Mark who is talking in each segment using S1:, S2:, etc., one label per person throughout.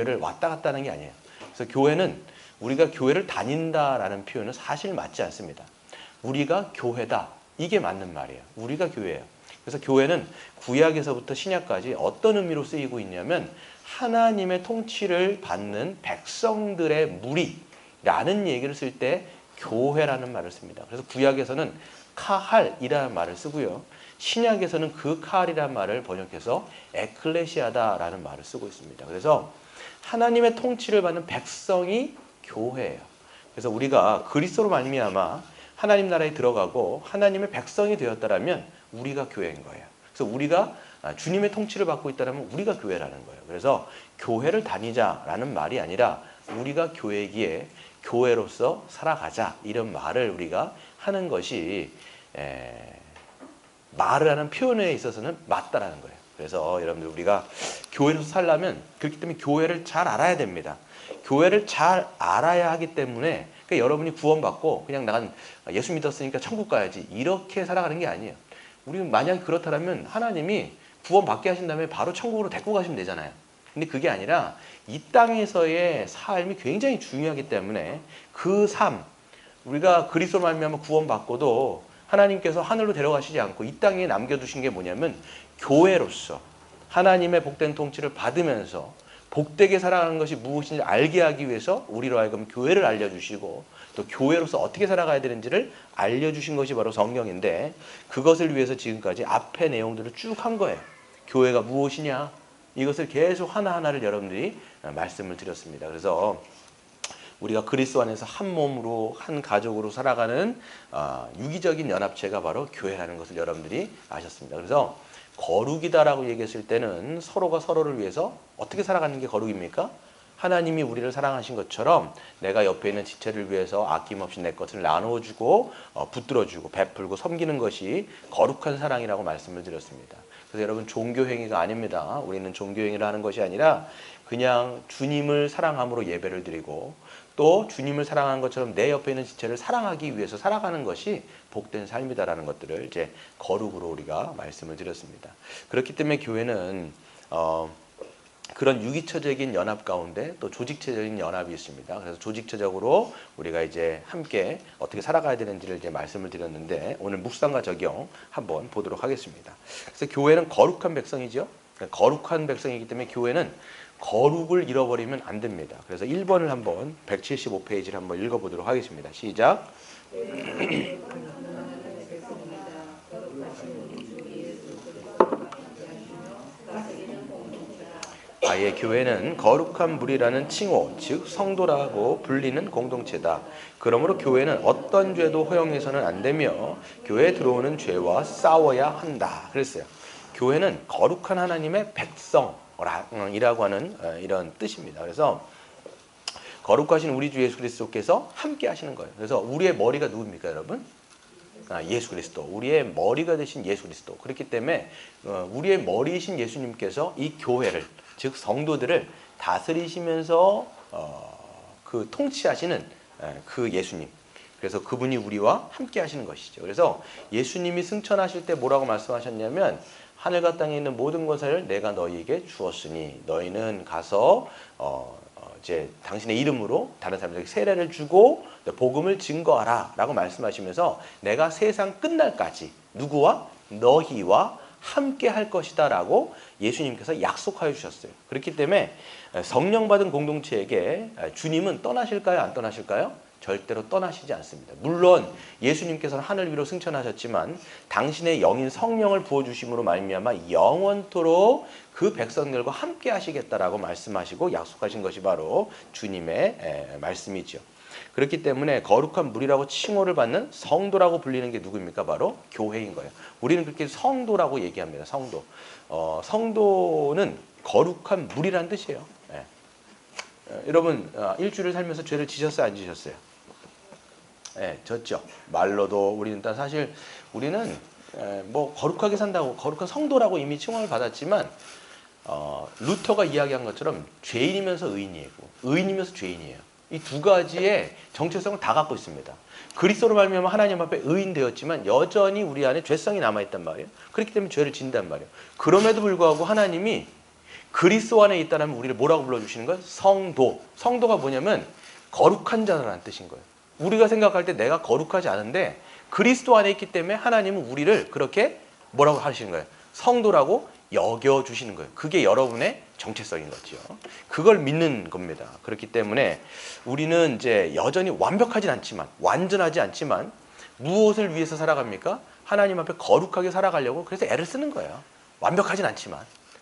S1: 교회를 왔다 갔다 하는 게 아니에요. 그래서 교회는 우리가 교회를 다닌다라는 표현은 사실 맞지 않습니다. 우리가 교회다. 이게 맞는 말이에요. 우리가 교회예요. 그래서 교회는 구약에서부터 신약까지 어떤 의미로 쓰이고 있냐면 하나님의 통치를 받는 백성들의 무리라는 얘기를 쓸 때 교회라는 말을 씁니다. 그래서 구약에서는 카할이라는 말을 쓰고요. 신약에서는 그 카할이라는 말을 번역해서 에클레시아다라는 말을 쓰고 있습니다. 그래서 하나님의 통치를 받는 백성이 교회예요. 그래서 우리가 그리스도로 말미암아 하나님 나라에 들어가고 하나님의 백성이 되었다라면 우리가 교회인 거예요. 그래서 우리가 주님의 통치를 받고 있다면 우리가 교회라는 거예요. 그래서 교회를 다니자라는 말이 아니라 우리가 교회이기에 교회로서 살아가자 이런 말을 우리가 하는 것이 말을 하는 표현에 있어서는 맞다라는 거예요. 그래서 여러분들 우리가 교회로서 살려면 그렇기 때문에 교회를 잘 알아야 됩니다. 교회를 잘 알아야 하기 때문에 그러니까 여러분이 구원받고 그냥 나간 예수 믿었으니까 천국 가야지 이렇게 살아가는 게 아니에요. 우리 만약 그렇다면 하나님이 구원받게 하신 다음에 바로 천국으로 데리고 가시면 되잖아요. 근데 그게 아니라 이 땅에서의 삶이 굉장히 중요하기 때문에 그 삶, 우리가 그리스도로 말미암아 구원받고도 하나님께서 하늘로 데려가시지 않고 이 땅에 남겨두신 게 뭐냐면 교회로서 하나님의 복된 통치를 받으면서 복되게 살아가는 것이 무엇인지 알게 하기 위해서 우리로 하여금 교회를 알려주시고 또 교회로서 어떻게 살아가야 되는지를 알려주신 것이 바로 성경인데 그것을 위해서 지금까지 앞의 내용들을 쭉 한 거예요. 교회가 무엇이냐 이것을 계속 하나하나를 여러분들이 말씀을 드렸습니다. 그래서 우리가 그리스도 안에서 한 몸으로 한 가족으로 살아가는 유기적인 연합체가 바로 교회라는 것을 여러분들이 아셨습니다. 그래서 거룩이다라고 얘기했을 때는 서로가 서로를 위해서 어떻게 살아가는 게 거룩입니까? 하나님이 우리를 사랑하신 것처럼 내가 옆에 있는 지체를 위해서 아낌없이 내 것을 나누어주고 붙들어주고 베풀고 섬기는 것이 거룩한 사랑이라고 말씀을 드렸습니다. 그래서 여러분 종교행위가 아닙니다. 우리는 종교행위를 하는 것이 아니라 그냥 주님을 사랑함으로 예배를 드리고 또 주님을 사랑하는 것처럼 내 옆에 있는 지체를 사랑하기 위해서 살아가는 것이 복된 삶이다라는 것들을 이제 거룩으로 우리가 말씀을 드렸습니다. 그렇기 때문에 교회는 그런 유기체적인 연합 가운데 또 조직체적인 연합이 있습니다. 그래서 조직체적으로 우리가 이제 함께 어떻게 살아가야 되는지를 이제 말씀을 드렸는데 오늘 묵상과 적용 한번 보도록 하겠습니다. 그래서 교회는 거룩한 백성이죠. 거룩한 백성이기 때문에 교회는 거룩을 잃어버리면 안 됩니다. 그래서 1번을 한번 175페이지를 한번 읽어보도록 하겠습니다. 시작. 아예 교회는 거룩한 무리라는 칭호, 즉 성도라고 불리는 공동체다. 그러므로 교회는 어떤 죄도 허용해서는 안 되며 교회에 들어오는 죄와 싸워야 한다. 그랬어요. 교회는 거룩한 하나님의 백성이라고 하는 이런 뜻입니다. 그래서 거룩하신 우리 주 예수 그리스도께서 함께 하시는 거예요. 그래서 우리의 머리가 누굽니까, 여러분? 예수 그리스도. 우리의 머리가 되신 예수 그리스도. 그렇기 때문에 우리의 머리이신 예수님께서 이 교회를, 즉 성도들을 다스리시면서 그 통치하시는 그 예수님. 그래서 그분이 우리와 함께 하시는 것이죠. 그래서 예수님이 승천하실 때 뭐라고 말씀하셨냐면 하늘과 땅에 있는 모든 것을 내가 너희에게 주었으니 너희는 가서 이제 당신의 이름으로 다른 사람들에게 세례를 주고 복음을 증거하라 라고 말씀하시면서 내가 세상 끝날까지 누구와? 너희와 함께 할 것이다 라고 예수님께서 약속하여 주셨어요. 그렇기 때문에 성령 받은 공동체에게 주님은 떠나실까요? 안 떠나실까요? 절대로 떠나시지 않습니다. 물론 예수님께서는 하늘 위로 승천하셨지만 당신의 영인 성령을 부어주심으로 말미암아 영원토록 그 백성들과 함께 하시겠다라고 말씀하시고 약속하신 것이 바로 주님의 말씀이죠. 그렇기 때문에 거룩한 무리라고 칭호를 받는 성도라고 불리는 게 누구입니까? 바로 교회인 거예요. 우리는 그렇게 성도라고 얘기합니다. 성도. 성도는 거룩한 무리라는 뜻이에요. 여러분 일주일을 살면서 죄를 지셨어요? 안 지셨어요? 졌죠. 말로도 우리는 사실 우리는 뭐 거룩하게 산다고 거룩한 성도라고 이미 칭호를 받았지만 루터가 이야기한 것처럼 죄인이면서 의인이고 의인이면서 죄인이에요. 이 두 가지의 정체성을 다 갖고 있습니다. 그리스도로 말미암아 하나님 앞에 의인 되었지만 여전히 우리 안에 죄성이 남아있단 말이에요. 그렇기 때문에 죄를 진단 말이에요. 그럼에도 불구하고 하나님이 그리스도 안에 있다면 우리를 뭐라고 불러주시는 거예요? 성도. 성도가 뭐냐면 거룩한 자라는 뜻인 거예요. 우리가 생각할 때 내가 거룩하지 않은데 그리스도 안에 있기 때문에 하나님은 우리를 그렇게 뭐라고 하시는 거예요? 성도라고 여겨주시는 거예요. 그게 여러분의 정체성인 거죠. 그걸 믿는 겁니다. 그렇기 때문에 우리는 이제 여전히 완벽하진 않지만, 완전하지 않지만 무엇을 위해서 살아갑니까? 하나님 앞에 거룩하게 살아가려고 그래서 애를 쓰는 거예요. 완벽하진 않지만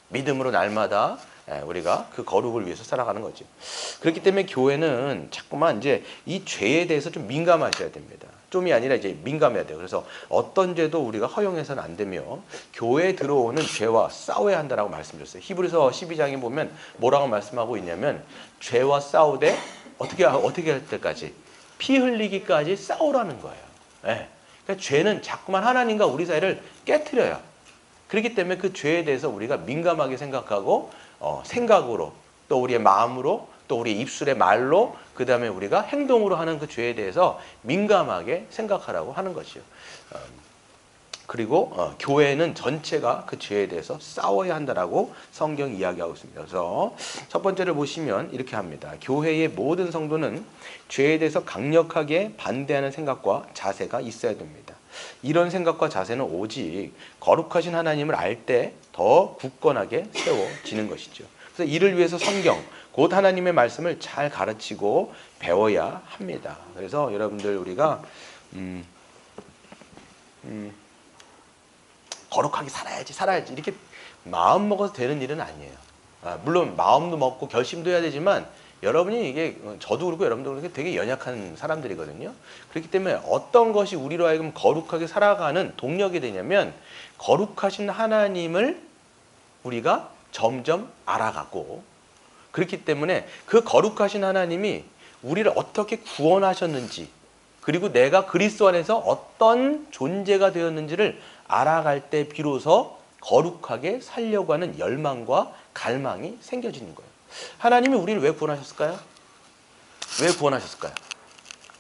S1: 믿음으로 날마다 우리가 그 거룩을 위해서 살아가는 거죠. 그렇기 때문에 교회는 자꾸만 이제 이 죄에 대해서 좀 민감하셔야 됩니다. 좀이 아니라 이제 민감해야 돼요. 그래서 어떤 죄도 우리가 허용해서는 안 되며 교회에 들어오는 죄와 싸워야 한다라고 말씀드렸어요. 히브리서 12장에 보면 뭐라고 말씀하고 있냐면 죄와 싸우되 어떻게 할 때까지 피 흘리기까지 싸우라는 거예요. 네. 그러니까 죄는 자꾸만 하나님과 우리 사이를 깨트려요. 그렇기 때문에 그 죄에 대해서 우리가 민감하게 생각하고 생각으로 또 우리의 마음으로 또 우리 입술의 말로 그 다음에 우리가 행동으로 하는 그 죄에 대해서 민감하게 생각하라고 하는 것이요. 그리고 교회는 전체가 그 죄에 대해서 싸워야 한다라고 성경이 이야기하고 있습니다. 그래서 첫 번째를 보시면 이렇게 합니다. 교회의 모든 성도는 죄에 대해서 강력하게 반대하는 생각과 자세가 있어야 됩니다. 이런 생각과 자세는 오직 거룩하신 하나님을 알 때 더 굳건하게 세워지는 것이죠. 그래서 이를 위해서 성경, 곧 하나님의 말씀을 잘 가르치고 배워야 합니다. 그래서 여러분들 우리가 거룩하게 살아야지 이렇게 마음 먹어서 되는 일은 아니에요. 물론 마음도 먹고 결심도 해야 되지만 여러분이 이게 저도 그렇고 여러분도 그렇고 되게 연약한 사람들이거든요. 그렇기 때문에 어떤 것이 우리로 하여금 거룩하게 살아가는 동력이 되냐면 거룩하신 하나님을 우리가 점점 알아가고 그렇기 때문에 그 거룩하신 하나님이 우리를 어떻게 구원하셨는지 그리고 내가 그리스도 안에서 어떤 존재가 되었는지를 알아갈 때 비로소 거룩하게 살려고 하는 열망과 갈망이 생겨지는 거예요. 하나님이 우리를 왜 구원하셨을까요? 왜 구원하셨을까요?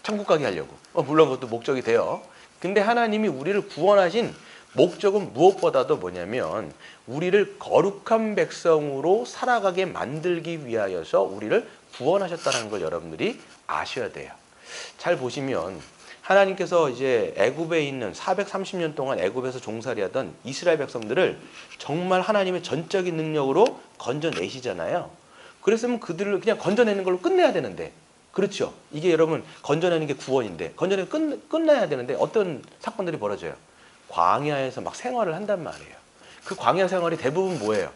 S1: 천국 가게 하려고. 물론 그것도 목적이 돼요. 근데 하나님이 우리를 구원하신 목적은 무엇보다도 뭐냐면 우리를 거룩한 백성으로 살아가게 만들기 위하여서 우리를 구원하셨다는 걸 여러분들이 아셔야 돼요. 잘 보시면 하나님께서 이제 애굽에 있는 430년 동안 애굽에서 종살이하던 이스라엘 백성들을 정말 하나님의 전적인 능력으로 건져내시잖아요. 그랬으면 그들을 그냥 건져내는 걸로 끝내야 되는데 그렇죠. 이게 여러분 건져내는 게 구원인데 건져내는 끝나야 되는데 어떤 사건들이 벌어져요. 광야에서 막 생활을 한단 말이에요. 그 광야 생활이 대부분 뭐예요?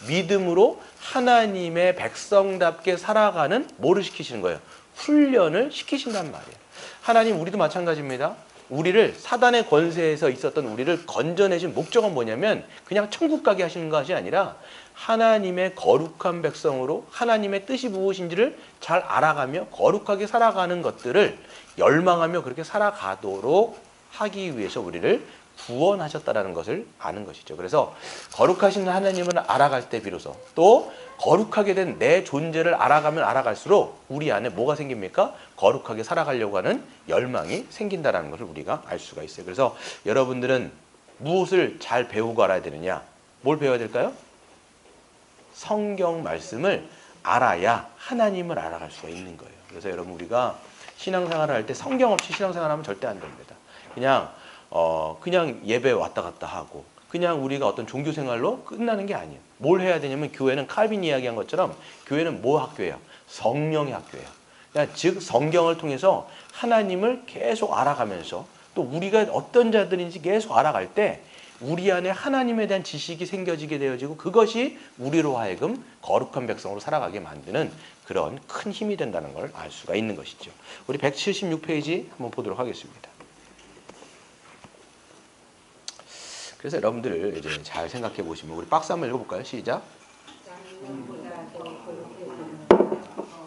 S1: 믿음으로 하나님의 백성답게 살아가는 뭐를 시키시는 거예요? 훈련을 시키신단 말이에요. 하나님 우리도 마찬가지입니다. 우리를 사단의 권세에서 있었던 우리를 건져내신 목적은 뭐냐면 그냥 천국 가게 하시는 것이 아니라 하나님의 거룩한 백성으로 하나님의 뜻이 무엇인지를 잘 알아가며 거룩하게 살아가는 것들을 열망하며 그렇게 살아가도록 하기 위해서 우리를 구원하셨다는 것을 아는 것이죠. 그래서 거룩하신 하나님을 알아갈 때 비로소 또 거룩하게 된 내 존재를 알아가면 알아갈수록 우리 안에 뭐가 생깁니까? 거룩하게 살아가려고 하는 열망이 생긴다는 것을 우리가 알 수가 있어요. 그래서 여러분들은 무엇을 잘 배우고 알아야 되느냐? 뭘 배워야 될까요? 성경 말씀을 알아야 하나님을 알아갈 수가 있는 거예요. 그래서 여러분 우리가 신앙생활을 할 때 성경 없이 신앙생활하면 절대 안 됩니다. 그냥 예배 왔다 갔다 하고 그냥 우리가 어떤 종교생활로 끝나는 게 아니에요. 뭘 해야 되냐면 교회는 칼빈이 이야기한 것처럼 교회는 뭐 학교예요? 성령의 학교예요. 그러니까 즉 성경을 통해서 하나님을 계속 알아가면서 또 우리가 어떤 자들인지 계속 알아갈 때 우리 안에 하나님에 대한 지식이 생겨지게 되어지고 그것이 우리로 하여금 거룩한 백성으로 살아가게 만드는 그런 큰 힘이 된다는 걸 알 수가 있는 것이죠. 우리 176페이지 한번 보도록 하겠습니다. 그래서 여러분들 이제 잘 생각해 보시면 우리 박스 한번 읽어볼까요? 시작.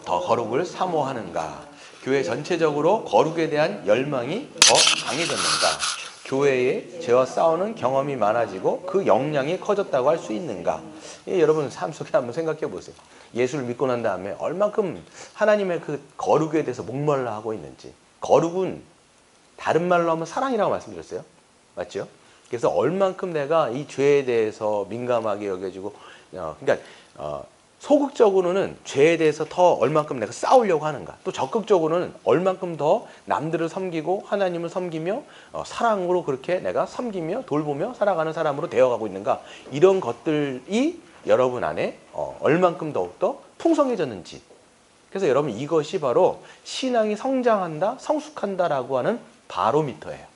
S1: 더 거룩을 사모하는가? 교회 전체적으로 거룩에 대한 열망이 더 강해졌는가? 교회에 죄와 싸우는 경험이 많아지고 그 역량이 커졌다고 할 수 있는가? 여러분 삶 속에 한번 생각해 보세요. 예수를 믿고 난 다음에 얼만큼 하나님의 그 거룩에 대해서 목말라 하고 있는지. 거룩은 다른 말로 하면 사랑이라고 말씀드렸어요. 맞죠? 그래서 얼만큼 내가 이 죄에 대해서 민감하게 여겨지고 그러니까 소극적으로는 죄에 대해서 더 얼만큼 내가 싸우려고 하는가, 또 적극적으로는 얼만큼 더 남들을 섬기고 하나님을 섬기며 사랑으로 그렇게 내가 섬기며 돌보며 살아가는 사람으로 되어가고 있는가, 이런 것들이 여러분 안에 얼만큼 더욱더 풍성해졌는지. 그래서 여러분, 이것이 바로 신앙이 성장한다, 성숙한다라고 하는 바로미터예요.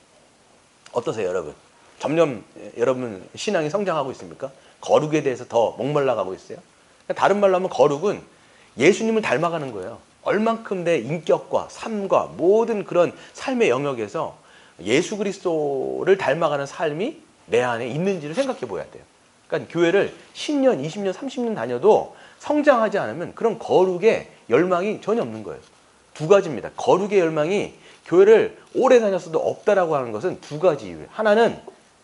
S1: 어떠세요, 여러분? 점점 여러분 신앙이 성장하고 있습니까? 거룩에 대해서 더 목말라가고 있어요? 다른 말로 하면 거룩은 예수님을 닮아가는 거예요. 얼만큼 내 인격과 삶과 모든 그런 삶의 영역에서 예수 그리스도를 닮아가는 삶이 내 안에 있는지를 생각해 보아야 돼요. 그러니까 교회를 10년, 20년, 30년 다녀도 성장하지 않으면 그런 거룩의 열망이 전혀 없는 거예요. 두 가지입니다. 거룩의 열망이 교회를 오래 다녔어도 없다라고 하는 것은 두 가지 이유예요. 하나는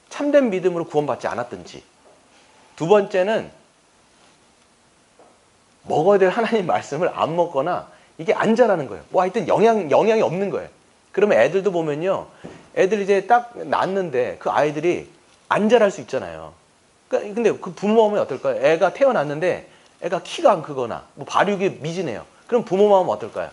S1: 참된 믿음으로 구원받지 않았든지, 두 번째는 먹어야 될 하나님 말씀을 안 먹거나 이게 안 자라는 거예요. 뭐 하여튼 영향이 없는 거예요. 그러면 애들도 보면요, 애들 이제 딱 낳았는데 그 아이들이 안 자랄 수 있잖아요. 근데 그 부모 마음이 어떨까요? 애가 태어났는데 애가 키가 안 크거나 뭐 발육이 미진해요. 그럼 부모 마음은 어떨까요?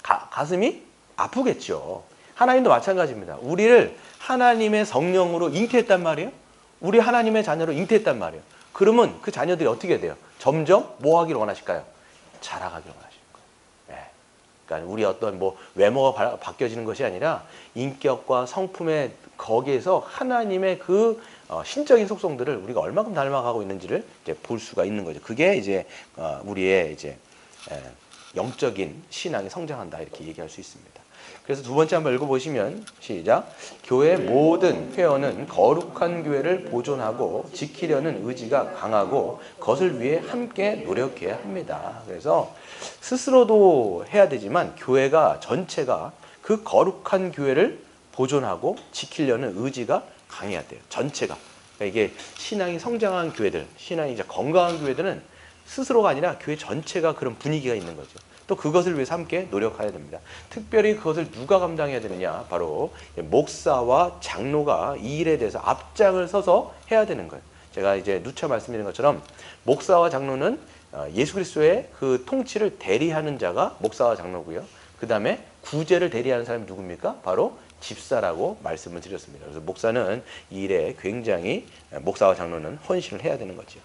S1: 가슴이 아프겠죠. 하나님도 마찬가지입니다. 우리를 하나님의 성령으로 잉태했단 말이에요. 우리 하나님의 자녀로 잉태했단 말이에요. 그러면 그 자녀들이 어떻게 돼요? 점점 뭐 하기를 원하실까요? 자라가기를 원하실 거예요. 네. 그러니까 우리 어떤 뭐 외모가 바뀌어지는 것이 아니라 인격과 성품의 거기에서 하나님의 그 신적인 속성들을 우리가 얼마큼 닮아가고 있는지를 이제 볼 수가 있는 거죠. 그게 이제 우리의 이제 영적인 신앙이 성장한다, 이렇게 얘기할 수 있습니다. 그래서 두 번째 한번 읽어보시면, 시작. 교회 모든 회원은 거룩한 교회를 보존하고 지키려는 의지가 강하고 그것을 위해 함께 노력해야 합니다. 그래서 스스로도 해야 되지만 교회가 전체가 그 거룩한 교회를 보존하고 지키려는 의지가 강해야 돼요. 전체가. 그러니까 이게 신앙이 성장한 교회들, 신앙이 이제 건강한 교회들은 스스로가 아니라 교회 전체가 그런 분위기가 있는 거죠. 또 그것을 위해서 함께 노력해야 됩니다. 특별히 그것을 누가 감당해야 되느냐, 바로 목사와 장로가 이 일에 대해서 앞장을 서서 해야 되는 거예요. 제가 이제 누차 말씀드린 것처럼 목사와 장로는 예수 그리스도의 그 통치를 대리하는 자가 목사와 장로고요. 그 다음에 구제를 대리하는 사람이 누굽니까? 바로 집사라고 말씀을 드렸습니다. 그래서 목사는 이 일에 굉장히, 목사와 장로는 헌신을 해야 되는 거죠.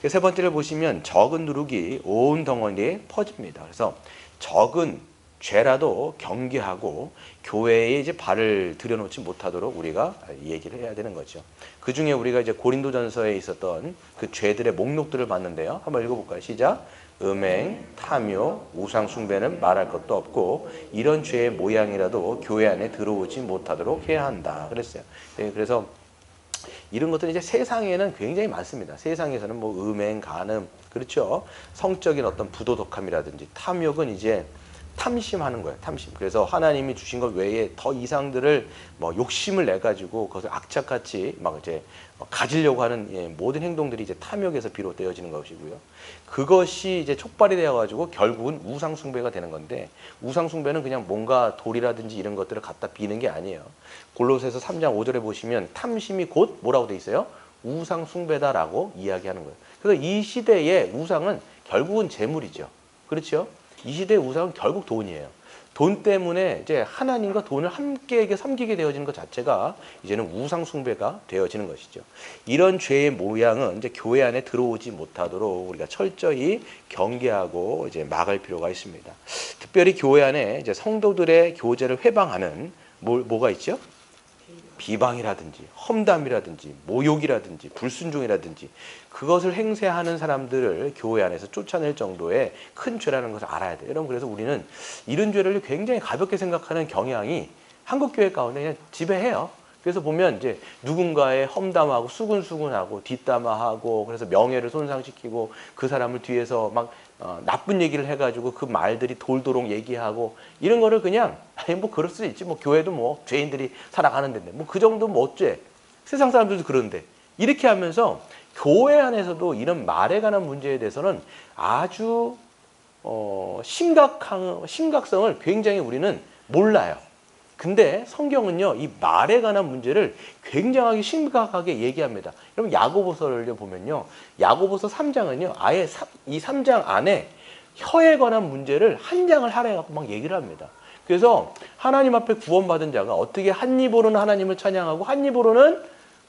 S1: 세 번째를 보시면 적은 누룩이 온 덩어리에 퍼집니다. 그래서 적은 죄라도 경계하고 교회에 이제 발을 들여놓지 못하도록 우리가 얘기를 해야 되는 거죠. 그 중에 우리가 이제 고린도전서에 있었던 그 죄들의 목록들을 봤는데요. 한번 읽어볼까요? 시작. 음행, 탐욕, 우상 숭배는 말할 것도 없고 이런 죄의 모양이라도 교회 안에 들어오지 못하도록 해야 한다 그랬어요. 네, 그래서 이런 것들은 이제 세상에는 굉장히 많습니다. 세상에서는 뭐 음행, 간음, 그렇죠. 성적인 어떤 부도덕함이라든지 탐욕은 이제 탐심하는 거예요. 탐심. 그래서 하나님이 주신 것 외에 더 이상들을 뭐 욕심을 내 가지고 그것을 악착같이 막 이제 가지려고 하는 모든 행동들이 이제 탐욕에서 비롯되어지는 것이고요. 그것이 이제 촉발이 되어 가지고 결국은 우상 숭배가 되는 건데, 우상 숭배는 그냥 뭔가 돌이라든지 이런 것들을 갖다 비는 게 아니에요. 골로새서 3장 5절에 보시면 탐심이 곧 뭐라고 돼 있어요? 우상 숭배다라고 이야기하는 거예요. 그래서 이 시대의 우상은 결국은 재물이죠. 그렇죠? 이 시대의 우상은 결국 돈이에요. 돈 때문에 이제 하나님과 돈을 함께 섬기게 되어지는 것 자체가 이제는 우상 숭배가 되어지는 것이죠. 이런 죄의 모양은 이제 교회 안에 들어오지 못하도록 우리가 철저히 경계하고 이제 막을 필요가 있습니다. 특별히 교회 안에 이제 성도들의 교제를 회방하는 뭐가 있죠? 비방이라든지 험담이라든지 모욕이라든지 불순종이라든지 그것을 행세하는 사람들을 교회 안에서 쫓아낼 정도의 큰 죄라는 것을 알아야 돼요. 여러분, 그래서 우리는 이런 죄를 굉장히 가볍게 생각하는 경향이 한국 교회 가운데 그냥 지배해요. 그래서 보면 이제 누군가의 험담하고 수근수근하고 뒷담화하고 그래서 명예를 손상시키고 그 사람을 뒤에서 막 나쁜 얘기를 해가지고 그 말들이 돌도록 얘기하고 이런 거를 그냥 아니 뭐 그럴 수 있지, 뭐 교회도 뭐 죄인들이 살아가는 데인데 뭐 그 정도 뭐 어째, 세상 사람들도 그러는데, 이렇게 하면서 교회 안에서도 이런 말에 관한 문제에 대해서는 아주 심각성을 굉장히 우리는 몰라요. 근데 성경은요, 이 말에 관한 문제를 굉장하게 심각하게 얘기합니다. 여러분 야고보서를 보면요, 야고보서 3장은요 아예 이 3장 안에 혀에 관한 문제를 한 장을 할애해갖고 막 얘기를 합니다. 그래서 하나님 앞에 구원받은 자가 어떻게 한 입으로는 하나님을 찬양하고 한 입으로는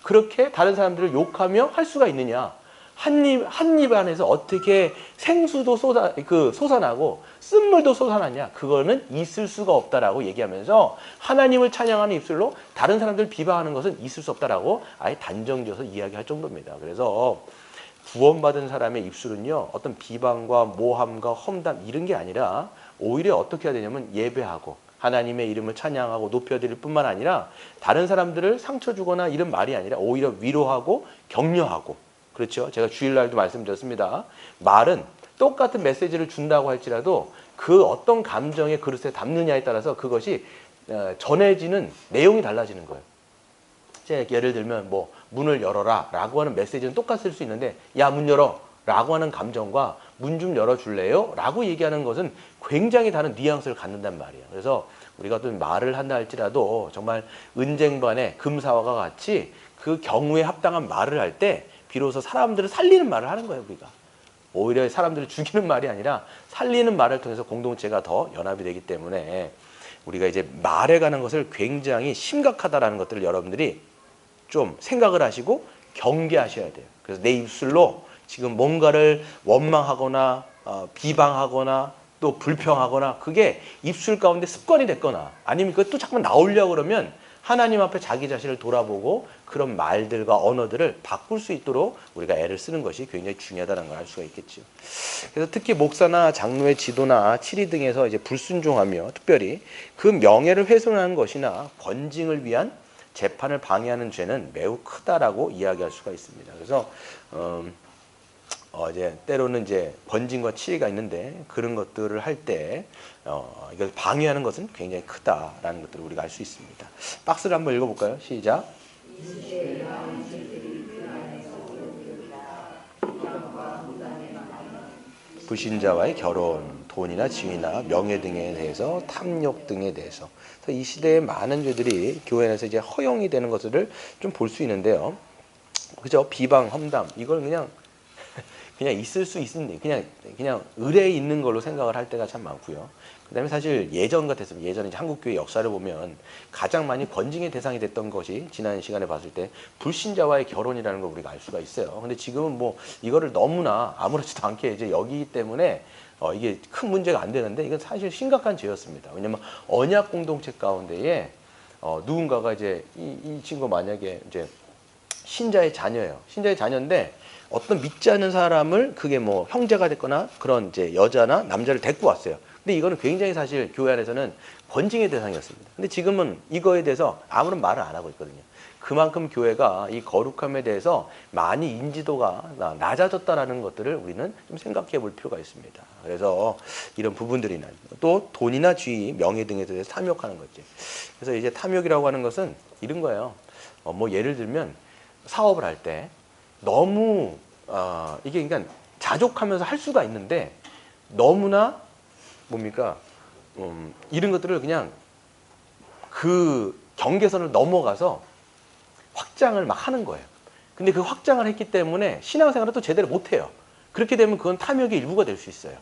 S1: 그렇게 다른 사람들을 욕하며 할 수가 있느냐. 한 입 안에서 어떻게 생수도 솟아나고 쓴물도 솟아나냐. 그거는 있을 수가 없다라고 얘기하면서 하나님을 찬양하는 입술로 다른 사람들을 비방하는 것은 있을 수 없다라고 아예 단정지어서 이야기할 정도입니다. 그래서 구원받은 사람의 입술은요, 어떤 비방과 모함과 험담 이런 게 아니라 오히려 어떻게 해야 되냐면 예배하고 하나님의 이름을 찬양하고 높여드릴 뿐만 아니라 다른 사람들을 상처 주거나 이런 말이 아니라 오히려 위로하고 격려하고, 그렇죠? 제가 주일날도 말씀드렸습니다. 말은 똑같은 메시지를 준다고 할지라도 그 어떤 감정의 그릇에 담느냐에 따라서 그것이 전해지는 내용이 달라지는 거예요. 예를 들면 뭐 문을 열어라 라고 하는 메시지는 똑같을 수 있는데, 야 문 열어 라고 하는 감정과 문 좀 열어줄래요? 라고 얘기하는 것은 굉장히 다른 뉘앙스를 갖는단 말이에요. 그래서 우리가 어떤 말을 한다 할지라도 정말 은쟁반의 금사와가 같이 그 경우에 합당한 말을 할 때 비로소 사람들을 살리는 말을 하는 거예요. 우리가 오히려 사람들을 죽이는 말이 아니라 살리는 말을 통해서 공동체가 더 연합이 되기 때문에 우리가 이제 말에 관한 것을 굉장히 심각하다라는 것들을 여러분들이 좀 생각을 하시고 경계하셔야 돼요. 그래서 내 입술로 지금 뭔가를 원망하거나 비방하거나 또 불평하거나 그게 입술 가운데 습관이 됐거나 아니면 그것도 자꾸만 나오려고 그러면 하나님 앞에 자기 자신을 돌아보고 그런 말들과 언어들을 바꿀 수 있도록 우리가 애를 쓰는 것이 굉장히 중요하다는 걸 알 수가 있겠죠. 그래서 특히 목사나 장로의 지도나 치리 등에서 이제 불순종하며 특별히 그 명예를 훼손하는 것이나 번징을 위한 재판을 방해하는 죄는 매우 크다라고 이야기할 수가 있습니다. 그래서 이제 때로는 이제 번징과 치리가 있는데 그런 것들을 할 때 이걸 방해하는 것은 굉장히 크다라는 것들을 우리가 알 수 있습니다. 박스를 한번 읽어볼까요? 시작. 불신자와의 결혼, 돈이나 지위나 명예 등에 대해서, 탐욕 등에 대해서. 그래서 이 시대의 많은 죄들이 교회 안에서 이제 허용이 되는 것을 좀 볼 수 있는데요. 그죠? 비방, 험담 이걸 그냥 있을 수 있는 그냥 의례에 있는 걸로 생각을 할 때가 참 많고요. 그다음에 사실 예전 같았으면 예전에 이제 한국 교회 역사를 보면 가장 많이 번징의 대상이 됐던 것이 지난 시간에 봤을 때 불신자와의 결혼이라는 걸 우리가 알 수가 있어요. 근데 지금은 뭐 이거를 너무나 아무렇지도 않게 이제 여기기 때문에 이게 큰 문제가 안 되는데 이건 사실 심각한 죄였습니다. 왜냐면 언약 공동체 가운데에 누군가가 이제 이 친구 만약에 이제 신자의 자녀예요. 신자의 자녀인데 어떤 믿지 않는 사람을 그게 뭐 형제가 됐거나 그런 이제 여자나 남자를 데리고 왔어요. 근데 이거는 굉장히 사실 교회 안에서는 번징의 대상이었습니다. 근데 지금은 이거에 대해서 아무런 말을 안 하고 있거든요. 그만큼 교회가 이 거룩함에 대해서 많이 인지도가 낮아졌다라는 것들을 우리는 좀 생각해 볼 필요가 있습니다. 그래서 이런 부분들이나 또 돈이나 지위, 명예 등에 대해서 탐욕하는 거죠. 그래서 이제 탐욕이라고 하는 것은 이런 거예요. 뭐 예를 들면 사업을 할 때 너무 이게 그러니까 자족하면서 할 수가 있는데 너무나 뭡니까 이런 것들을 그냥 그 경계선을 넘어가서 확장을 막 하는 거예요. 근데 그 확장을 했기 때문에 신앙생활을 또 제대로 못 해요. 그렇게 되면 그건 탐욕의 일부가 될 수 있어요.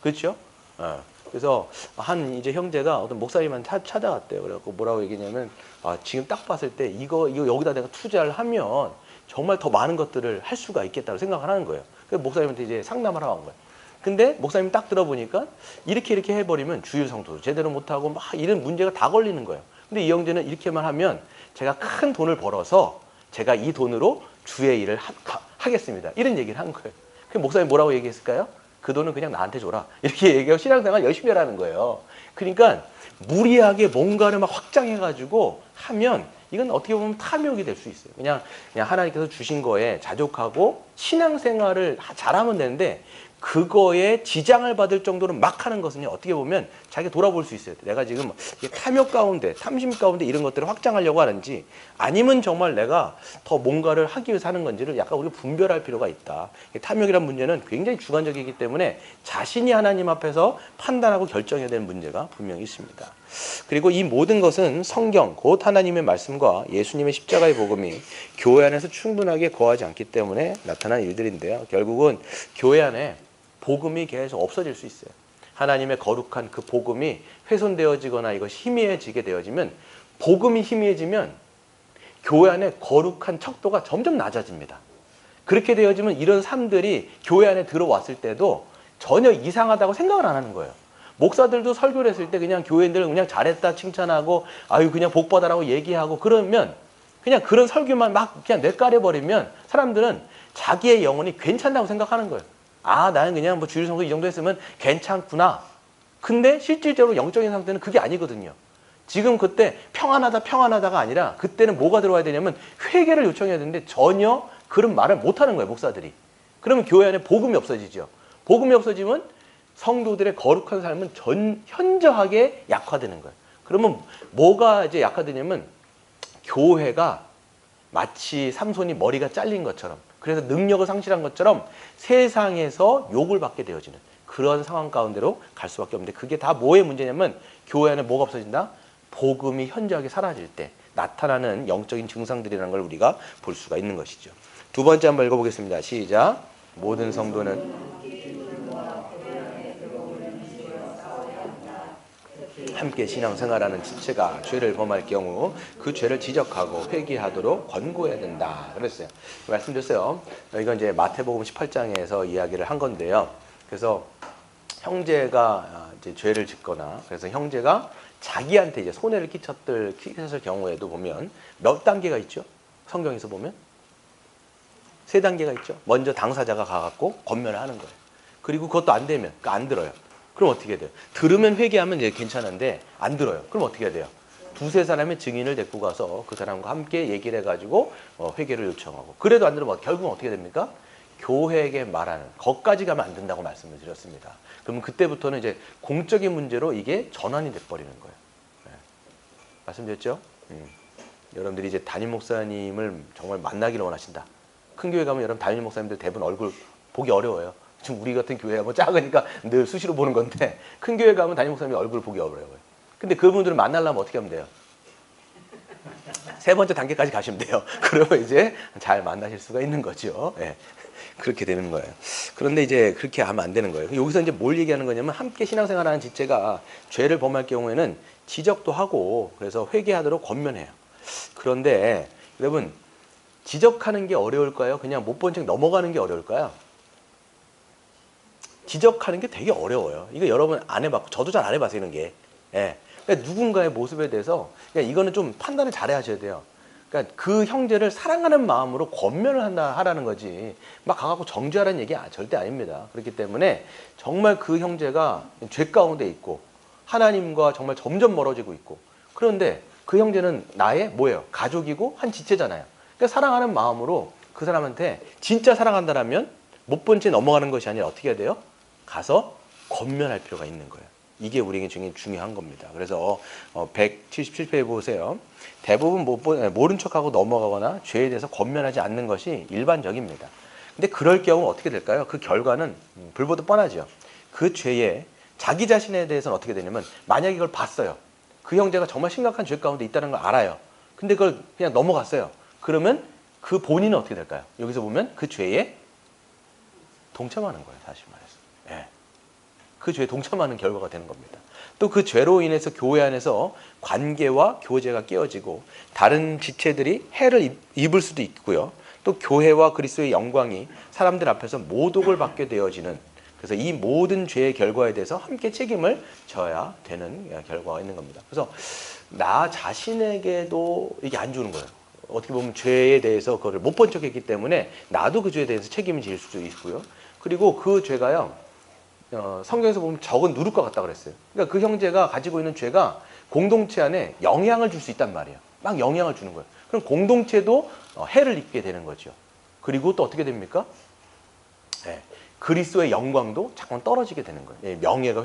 S1: 그렇죠? 그래서 한 이제 형제가 어떤 목사님한테 찾아갔대요. 그래갖고 뭐라고 얘기했냐면 지금 딱 봤을 때 이거 여기다 내가 투자를 하면 정말 더 많은 것들을 할 수가 있겠다고 생각을 하는 거예요. 그래서 목사님한테 이제 상담을 하고 한 거예요. 근데 목사님이 딱 들어보니까 이렇게 해버리면 주일 성도도 제대로 못하고 막 이런 문제가 다 걸리는 거예요. 근데 이 형제는 이렇게만 하면 제가 큰 돈을 벌어서 제가 이 돈으로 주의 일을 하겠습니다. 이런 얘기를 한 거예요. 그 목사님 뭐라고 얘기했을까요? 그 돈은 그냥 나한테 줘라. 이렇게 얘기하고 신앙생활 열심히 하라는 거예요. 그러니까 무리하게 뭔가를 막 확장해가지고 하면 이건 어떻게 보면 탐욕이 될 수 있어요. 그냥 하나님께서 주신 거에 자족하고 신앙생활을 잘하면 되는데 그거에 지장을 받을 정도로 막 하는 것은요, 어떻게 보면 자기가 돌아볼 수 있어요. 내가 지금 탐욕 가운데, 탐심 가운데 이런 것들을 확장하려고 하는지 아니면 정말 내가 더 뭔가를 하기 위해서 하는 건지를 약간 우리가 분별할 필요가 있다. 탐욕이란 문제는 굉장히 주관적이기 때문에 자신이 하나님 앞에서 판단하고 결정해야 되는 문제가 분명히 있습니다. 그리고 이 모든 것은 성경, 곧 하나님의 말씀과 예수님의 십자가의 복음이 교회 안에서 충분하게 거하지 않기 때문에 나타난 일들인데요. 결국은 교회 안에 복음이 계속 없어질 수 있어요. 하나님의 거룩한 그 복음이 훼손되어지거나 이것이 희미해지게 되어지면, 복음이 희미해지면 교회 안에 거룩한 척도가 점점 낮아집니다. 그렇게 되어지면 이런 삶들이 교회 안에 들어왔을 때도 전혀 이상하다고 생각을 안 하는 거예요. 목사들도 설교를 했을 때 그냥 교회인들 그냥 잘했다 칭찬하고 아유 그냥 복 받아라고 얘기하고 그러면 그냥 그런 설교만 막 그냥 뇌까려 버리면 사람들은 자기의 영혼이 괜찮다고 생각하는 거예요. 아 나는 그냥 뭐 주일 성수 이 정도 했으면 괜찮구나. 근데 실질적으로 영적인 상태는 그게 아니거든요. 지금 그때 평안하다가 아니라 그때는 뭐가 들어와야 되냐면 회개를 요청해야 되는데 전혀 그런 말을 못하는 거예요, 목사들이. 그러면 교회 안에 복음이 없어지죠. 복음이 없어지면 성도들의 거룩한 삶은 현저하게 약화되는 거예요. 그러면 뭐가 이제 약화되냐면 교회가 마치 삼손이 머리가 잘린 것처럼, 그래서 능력을 상실한 것처럼 세상에서 욕을 받게 되어지는 그런 상황 가운데로 갈 수밖에 없는데, 그게 다 뭐의 문제냐면 교회 안에 뭐가 없어진다? 복음이 현저하게 사라질 때 나타나는 영적인 증상들이라는 걸 우리가 볼 수가 있는 것이죠. 두 번째 한번 읽어보겠습니다. 시작. 모든 성도는 함께 신앙생활하는 지체가 죄를 범할 경우 그 죄를 지적하고 회개하도록 권고해야 된다. 그랬어요. 말씀드렸어요. 이건 이제 마태복음 18장에서 이야기를 한 건데요. 그래서 형제가 이제 죄를 짓거나, 그래서 형제가 자기한테 이제 손해를 끼쳤을 경우에도 보면 몇 단계가 있죠? 성경에서 보면 세 단계가 있죠. 먼저 당사자가 가갖고 권면을 하는 거예요. 그리고 그것도 안 되면, 그러니까 안 들어요. 그럼 어떻게 해야 돼요? 들으면 회개하면 이제 괜찮은데 안 들어요. 그럼 어떻게 해야 돼요? 두세 사람의 증인을 데리고 가서 그 사람과 함께 얘기를 해가지고 회개를 요청하고, 그래도 안 들으면 결국은 어떻게 됩니까? 교회에게 말하는 것까지 가면 안 된다고 말씀을 드렸습니다. 그러면 그때부터는 이제 공적인 문제로 이게 전환이 돼버리는 거예요. 네. 말씀드렸죠? 여러분들이 이제 담임 목사님을 정말 만나기를 원하신다. 큰 교회 가면 여러분 담임 목사님들 대부분 얼굴 보기 어려워요. 지금 우리 같은 교회가 뭐 작으니까 늘 수시로 보는 건데, 큰 교회 가면 담임 목사님이 얼굴 보기 어려워요. 근데 그분들을 만나려면 어떻게 하면 돼요? 세 번째 단계까지 가시면 돼요. 그러면 이제 잘 만나실 수가 있는 거죠. 네. 그렇게 되는 거예요. 그런데 이제 그렇게 하면 안 되는 거예요. 여기서 이제 뭘 얘기하는 거냐면, 함께 신앙생활하는 지체가 죄를 범할 경우에는 지적도 하고 그래서 회개하도록 권면해요. 그런데 여러분, 지적하는 게 어려울까요? 그냥 못 본 척 넘어가는 게 어려울까요? 지적하는 게 되게 어려워요. 이거 여러분 안 해봤고 저도 잘 안 해봤어요, 이런 게. 예. 그러니까 누군가의 모습에 대해서 그러니까 이거는 좀 판단을 잘 하셔야 돼요. 그러니까 그 형제를 사랑하는 마음으로 권면을 하라는 거지, 막 가갖고 정죄하라는 얘기 절대 아닙니다. 그렇기 때문에 정말 그 형제가 죄 가운데 있고 하나님과 정말 점점 멀어지고 있고, 그런데 그 형제는 나의 뭐예요? 가족이고 한 지체잖아요. 그러니까 사랑하는 마음으로 그 사람한테 진짜 사랑한다라면 못 본 채 넘어가는 것이 아니라 어떻게 해야 돼요? 가서 권면할 필요가 있는 거예요. 이게 우리에게 중요한 겁니다. 그래서 177페이지 보세요. 대부분 모른 척하고 넘어가거나 죄에 대해서 권면하지 않는 것이 일반적입니다. 근데 그럴 경우 어떻게 될까요? 그 결과는 불보듯 뻔하죠. 그 죄에 자기 자신에 대해서는 어떻게 되냐면, 만약에 이걸 봤어요. 그 형제가 정말 심각한 죄 가운데 있다는 걸 알아요. 근데 그걸 그냥 넘어갔어요. 그러면 그 본인은 어떻게 될까요? 여기서 보면 그 죄에 동참하는 거예요, 다시 말해서. 예. 그 죄에 동참하는 결과가 되는 겁니다. 또 그 죄로 인해서 교회 안에서 관계와 교제가 깨어지고 다른 지체들이 해를 입을 수도 있고요. 또 교회와 그리스도의 영광이 사람들 앞에서 모독을 받게 되어지는, 그래서 이 모든 죄의 결과에 대해서 함께 책임을 져야 되는 결과가 있는 겁니다. 그래서 나 자신에게도 이게 안 주는 거예요. 어떻게 보면 죄에 대해서 그걸 못 본 척했기 때문에 나도 그 죄에 대해서 책임을 질 수도 있고요. 그리고 그 죄가요, 성경에서 보면 적은 누룩과 같다 그랬어요. 그러니까 그 형제가 가지고 있는 죄가 공동체 안에 영향을 줄 수 있단 말이에요. 막 영향을 주는 거예요. 그럼 공동체도 해를 입게 되는 거죠. 그리고 또 어떻게 됩니까? 네. 그리스도의 영광도 잠깐 떨어지게 되는 거예요. 명예가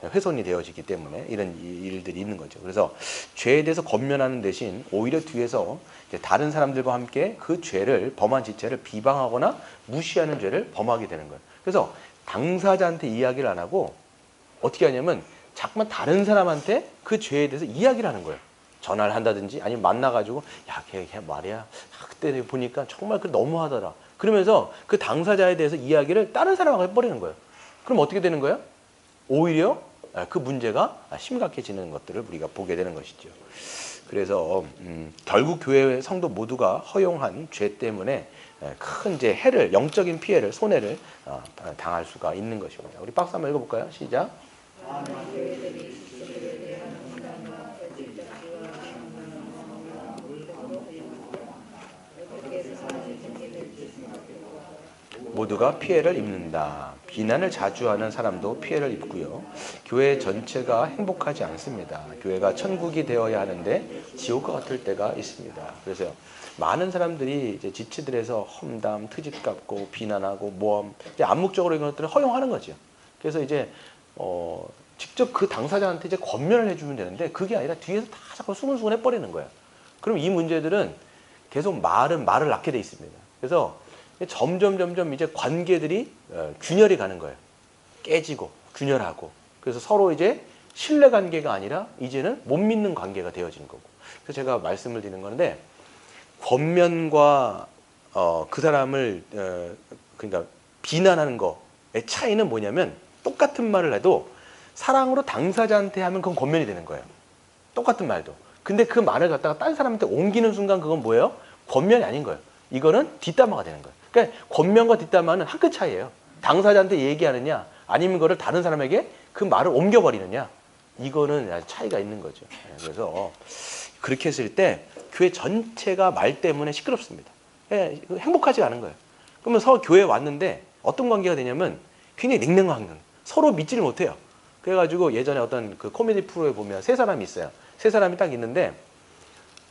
S1: 훼손이 되어지기 때문에 이런 일들이 있는 거죠. 그래서 죄에 대해서 권면하는 대신 오히려 뒤에서 다른 사람들과 함께 그 죄를, 범한 지체를 비방하거나 무시하는 죄를 범하게 되는 거예요. 그래서 당사자한테 이야기를 안 하고 어떻게 하냐면 자꾸만 다른 사람한테 그 죄에 대해서 이야기를 하는 거예요. 전화를 한다든지 아니면 만나가지고 야, 걔 말이야. 야, 그때 보니까 정말 그 너무하더라. 그러면서 그 당사자에 대해서 이야기를 다른 사람하고 해버리는 거예요. 그럼 어떻게 되는 거예요? 오히려 그 문제가 심각해지는 것들을 우리가 보게 되는 것이죠. 그래서 결국 교회 성도 모두가 허용한 죄 때문에 큰 이제 해를, 영적인 피해를, 손해를 당할 수가 있는 것입니다. 우리 박스 한번 읽어볼까요? 시작. 모두가 피해를 입는다. 비난을 자주 하는 사람도 피해를 입고요. 교회 전체가 행복하지 않습니다. 교회가 천국이 되어야 하는데 지옥과 같을 때가 있습니다. 그래서 많은 사람들이 이제 지치들에서 험담, 트집 갚고 비난하고 모험, 이제 암묵적으로 이런 것들을 허용하는 거죠. 그래서 이제 직접 그 당사자한테 이제 권면을 해주면 되는데 그게 아니라 뒤에서 다 자꾸 수근수근 해버리는 거예요. 그럼 이 문제들은 계속 말을 낳게 돼 있습니다. 그래서 점점 이제 관계들이 균열이 가는 거예요. 깨지고 균열하고. 그래서 서로 이제 신뢰 관계가 아니라 이제는 못 믿는 관계가 되어지는 거고. 그래서 제가 말씀을 드리는 건데 권면과 그 사람을 그러니까 비난하는 거의 차이는 뭐냐면 똑같은 말을 해도 사랑으로 당사자한테 하면 그건 권면이 되는 거예요. 똑같은 말도. 근데 그 말을 갖다가 딴 사람한테 옮기는 순간 그건 뭐예요? 권면이 아닌 거예요. 이거는 뒷담화가 되는 거예요. 그러니까 권면과 뒷담화는 한 끗 차이예요. 당사자한테 얘기하느냐 아니면 그거를 다른 사람에게 그 말을 옮겨버리느냐 이거는 차이가 있는 거죠. 그래서 그렇게 했을 때 교회 전체가 말 때문에 시끄럽습니다. 행복하지 않은 거예요. 그러면 교회에 왔는데 어떤 관계가 되냐면 굉장히 냉랭한 관계. 서로 믿지를 못해요. 그래가지고 예전에 어떤 그 코미디 프로에 보면 세 사람이 있어요. 세 사람이 딱 있는데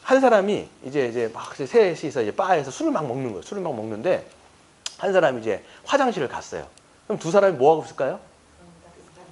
S1: 한 사람이 이제 막 셋이서 이제 바에서 술을 막 먹는 거예요. 술을 막 먹는데 한 사람이 이제 화장실을 갔어요. 그럼 두 사람이 뭐 하고 있을까요?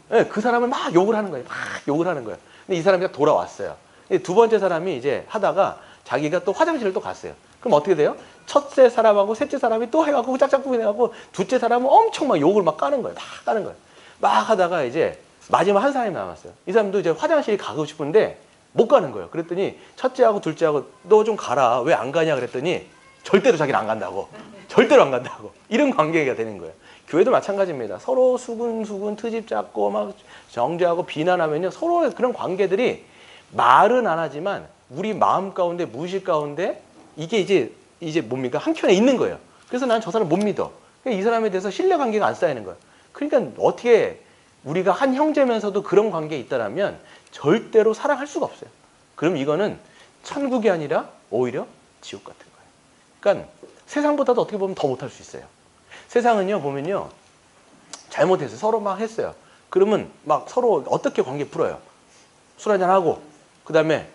S1: 네, 그 사람을 막 욕을 하는 거예요. 막 욕을 하는 거예요. 근데 이 사람이 돌아왔어요. 두 번째 사람이 이제 하다가 자기가 또 화장실을 또 갔어요. 그럼 어떻게 돼요? 첫째 사람하고 셋째 사람이 또 해갖고 짝짝꿍이 해갖고 둘째 사람은 엄청 막 욕을 막 까는 거예요. 막 까는 거예요. 막 하다가 이제 마지막 한 사람이 남았어요. 이 사람도 이제 화장실 가고 싶은데 못 가는 거예요. 그랬더니 첫째하고 둘째하고 너 좀 가라. 왜 안 가냐 그랬더니 절대로 자기는 안 간다고. 절대로 안 간다고. 이런 관계가 되는 거예요. 교회도 마찬가지입니다. 서로 수근수근 트집 잡고 막 정죄하고 비난하면요. 서로의 그런 관계들이 말은 안 하지만 우리 마음 가운데 무의식 가운데 이게 이제 뭡니까? 한켠에 있는 거예요. 그래서 난 저 사람 못 믿어. 이 사람에 대해서 신뢰 관계가 안 쌓이는 거예요. 그러니까 어떻게 우리가 한 형제면서도 그런 관계에 있다라면 절대로 사랑할 수가 없어요. 그럼 이거는 천국이 아니라 오히려 지옥 같은 거예요. 그러니까 세상보다도 어떻게 보면 더 못할 수 있어요. 세상은요 보면요 잘못했어요. 서로 막 했어요. 그러면 막 서로 어떻게 관계 풀어요? 술 한잔 하고 그 다음에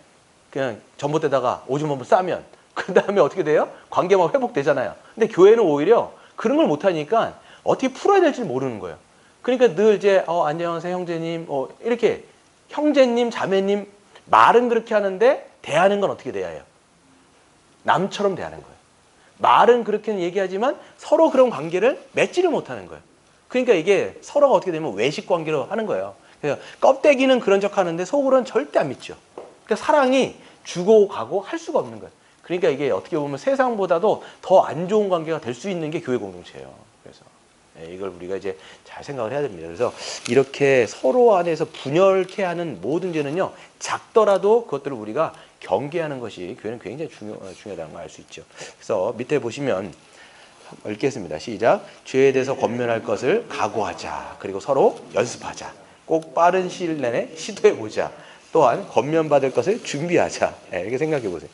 S1: 그냥 전봇대다가 오줌 한번 싸면 그 다음에 어떻게 돼요? 관계가 회복되잖아요. 근데 교회는 오히려 그런 걸 못하니까 어떻게 풀어야 될지 모르는 거예요. 그러니까 늘 이제 안녕하세요 형제님 이렇게 형제님 자매님 말은 그렇게 하는데 대하는 건 어떻게 돼야 해요? 남처럼 대하는 거예요. 말은 그렇게는 얘기하지만 서로 그런 관계를 맺지를 못하는 거예요. 그러니까 이게 서로가 어떻게 되면 외식 관계로 하는 거예요. 그래서 껍데기는 그런 척 하는데 속으로는 절대 안 믿죠. 그러니까 사랑이 주고 가고 할 수가 없는 거예요. 그러니까 이게 어떻게 보면 세상보다도 더 안 좋은 관계가 될 수 있는 게 교회 공동체예요. 그래서 이걸 우리가 이제 잘 생각을 해야 됩니다. 그래서 이렇게 서로 안에서 분열케 하는 모든 죄는요, 작더라도 그것들을 우리가 경계하는 것이 교회는 굉장히 중요하다는 걸 알 수 있죠. 그래서 밑에 보시면 읽겠습니다. 시작. 죄에 대해서 권면할 것을 각오하자. 그리고 서로 연습하자. 꼭 빠른 시일 내내 시도해보자. 또한 권면받을 것을 준비하자. 이렇게 생각해 보세요.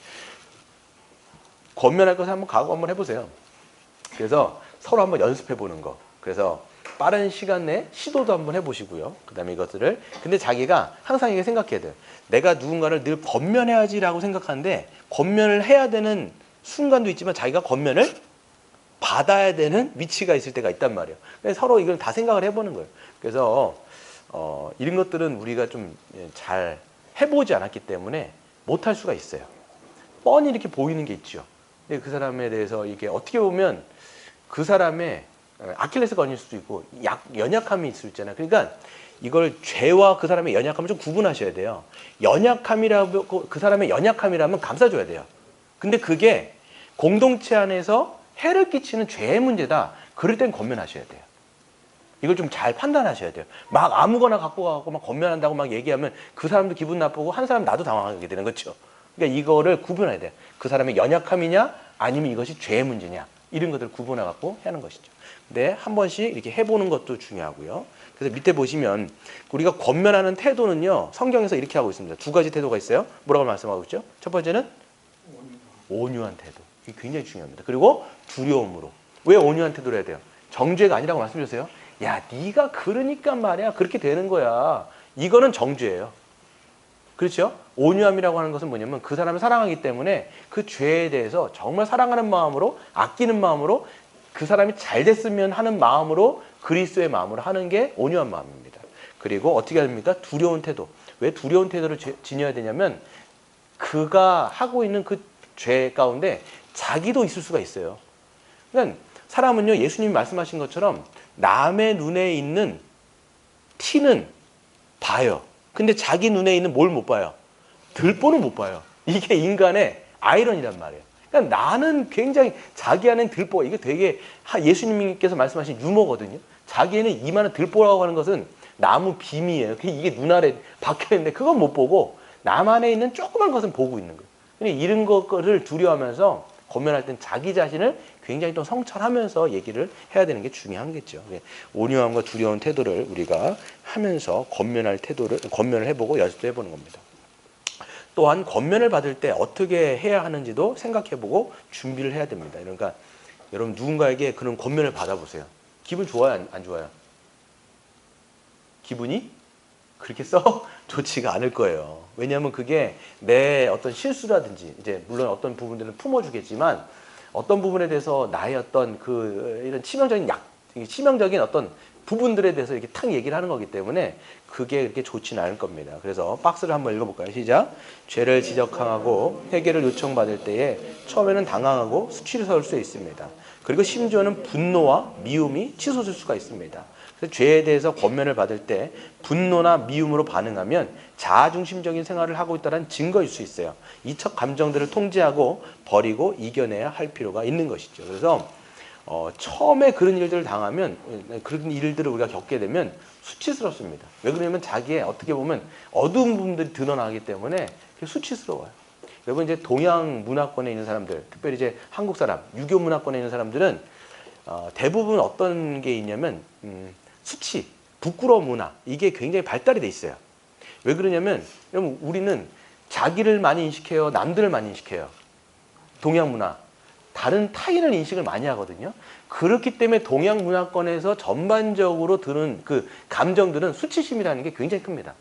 S1: 권면할 것을 한번 각오 한번 해보세요. 그래서 서로 한번 연습해 보는 거. 그래서 빠른 시간 내에 시도도 한번 해보시고요. 그 다음에 이것들을. 근데 자기가 항상 이게 생각해야 돼요. 내가 누군가를 늘 권면해야지라고 생각하는데 권면을 해야 되는 순간도 있지만 자기가 권면을 받아야 되는 위치가 있을 때가 있단 말이에요. 그래서 서로 이걸 다 생각을 해보는 거예요. 그래서 이런 것들은 우리가 좀 잘 해보지 않았기 때문에 못할 수가 있어요. 뻔히 이렇게 보이는 게 있죠. 근데 그 사람에 대해서 이게 어떻게 보면 그 사람의 아킬레스건일 수도 있고 연약함이 있을 수 있잖아요. 그러니까 이걸 죄와 그 사람의 연약함을 좀 구분하셔야 돼요. 연약함이라고 그 사람의 연약함이라면 감싸줘야 돼요. 근데 그게 공동체 안에서 해를 끼치는 죄의 문제다. 그럴 땐 권면하셔야 돼요. 이걸 좀 잘 판단하셔야 돼요. 막 아무거나 갖고 가고 막 권면한다고 막 얘기하면 그 사람도 기분 나쁘고 한 사람 나도 당황하게 되는 거죠. 그러니까 이거를 구분해야 돼요. 그 사람의 연약함이냐 아니면 이것이 죄의 문제냐 이런 것들을 구분해 갖고 하는 것이죠. 근데 한 번씩 이렇게 해보는 것도 중요하고요. 그래서 밑에 보시면 우리가 권면하는 태도는요. 성경에서 이렇게 하고 있습니다. 두 가지 태도가 있어요. 뭐라고 말씀하고 있죠? 첫 번째는 온유한 태도. 이게 굉장히 중요합니다. 그리고 두려움으로. 왜 온유한 태도를 해야 돼요? 정죄가 아니라고 말씀드렸어요. 야, 네가 그러니까 말이야. 그렇게 되는 거야. 이거는 정죄예요. 그렇죠? 온유함이라고 하는 것은 뭐냐면 그 사람을 사랑하기 때문에 그 죄에 대해서 정말 사랑하는 마음으로, 아끼는 마음으로, 그 사람이 잘 됐으면 하는 마음으로, 그리스도의 마음으로 하는 게 온유한 마음입니다. 그리고 어떻게 합니까? 두려운 태도. 왜 두려운 태도를 지녀야 되냐면 그가 하고 있는 그 죄 가운데 자기도 있을 수가 있어요. 그러니까 사람은요, 예수님이 말씀하신 것처럼 남의 눈에 있는 티는 봐요. 근데 자기 눈에 있는 뭘 못 봐요? 들보는 못 봐요. 이게 인간의 아이러니란 말이에요. 그러니까 나는 굉장히 자기 안엔 들보, 이게 되게 예수님께서 말씀하신 유머거든요. 자기에는 이만한 들보라고 하는 것은 나무 비미예요. 이게 눈 아래 박혀있는데 그건 못 보고 남 안에 있는 조그만 것은 보고 있는 거예요. 그러니까 이런 것을 두려워하면서 권면할 땐 자기 자신을 굉장히 또 성찰하면서 얘기를 해야 되는 게 중요하겠죠. 온유함과 두려운 태도를 우리가 하면서 권면을 해보고 연습도 해보는 겁니다. 또한 권면을 받을 때 어떻게 해야 하는지도 생각해보고 준비를 해야 됩니다. 그러니까 여러분 누군가에게 그런 권면을 받아보세요. 기분 좋아요, 안 좋아요? 기분이 그렇게 좋지가 않을 거예요. 왜냐하면 그게 내 어떤 실수라든지 이제 물론 어떤 부분들은 품어주겠지만 어떤 부분에 대해서 나의 어떤 이런 치명적인 어떤 부분들에 대해서 이렇게 탁 얘기를 하는 거기 때문에 그게 그렇게 좋지는 않을 겁니다. 그래서 박스를 한번 읽어볼까요? 시작. 죄를 지적하고 회개를 요청받을 때에 처음에는 당황하고 수치스러울 수 있습니다. 그리고 심지어는 분노와 미움이 치솟을 수가 있습니다. 그래서 죄에 대해서 권면을 받을 때 분노나 미움으로 반응하면 자아중심적인 생활을 하고 있다는 증거일 수 있어요. 이적 감정들을 통제하고 버리고 이겨내야 할 필요가 있는 것이죠. 그래서 처음에 그런 일들을 당하면, 그런 일들을 우리가 겪게 되면 수치스럽습니다. 왜 그러냐면 자기의 어떻게 보면 어두운 부분들이 드러나기 때문에 수치스러워요. 여러분 이제 동양 문화권에 있는 사람들, 특별히 이제 한국 사람, 유교 문화권에 있는 사람들은 대부분 어떤 게 있냐면 수치, 부끄러운 문화, 이게 굉장히 발달이 돼 있어요. 왜 그러냐면 여러분 우리는 자기를 많이 인식해요, 남들을 많이 인식해요. 동양 문화, 다른 타인을 인식을 많이 하거든요. 그렇기 때문에 동양 문화권에서 전반적으로 드는 그 감정들은 수치심이라는 게 굉장히 큽니다.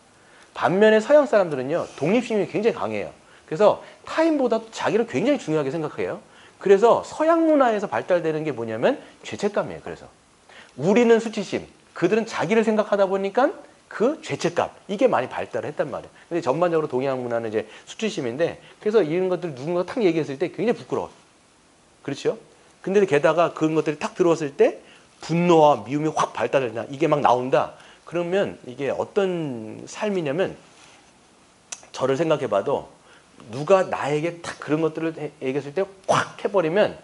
S1: 반면에 서양 사람들은요, 독립심이 굉장히 강해요. 그래서 타인보다 자기를 굉장히 중요하게 생각해요. 그래서 서양 문화에서 발달되는 게 뭐냐면 죄책감이에요. 그래서 우리는 수치심, 그들은 자기를 생각하다 보니까 그 죄책감, 이게 많이 발달을 했단 말이에요. 근데 전반적으로 동양 문화는 이제 수치심인데, 그래서 이런 것들 누군가 탁 얘기했을 때 굉장히 부끄러워. 그렇죠? 근데 게다가 그런 것들이 탁 들어왔을 때 분노와 미움이 확 발달된다. 이게 막 나온다. 그러면 이게 어떤 삶이냐면, 저를 생각해봐도 누가 나에게 탁 그런 것들을 얘기했을 때 확 해버리면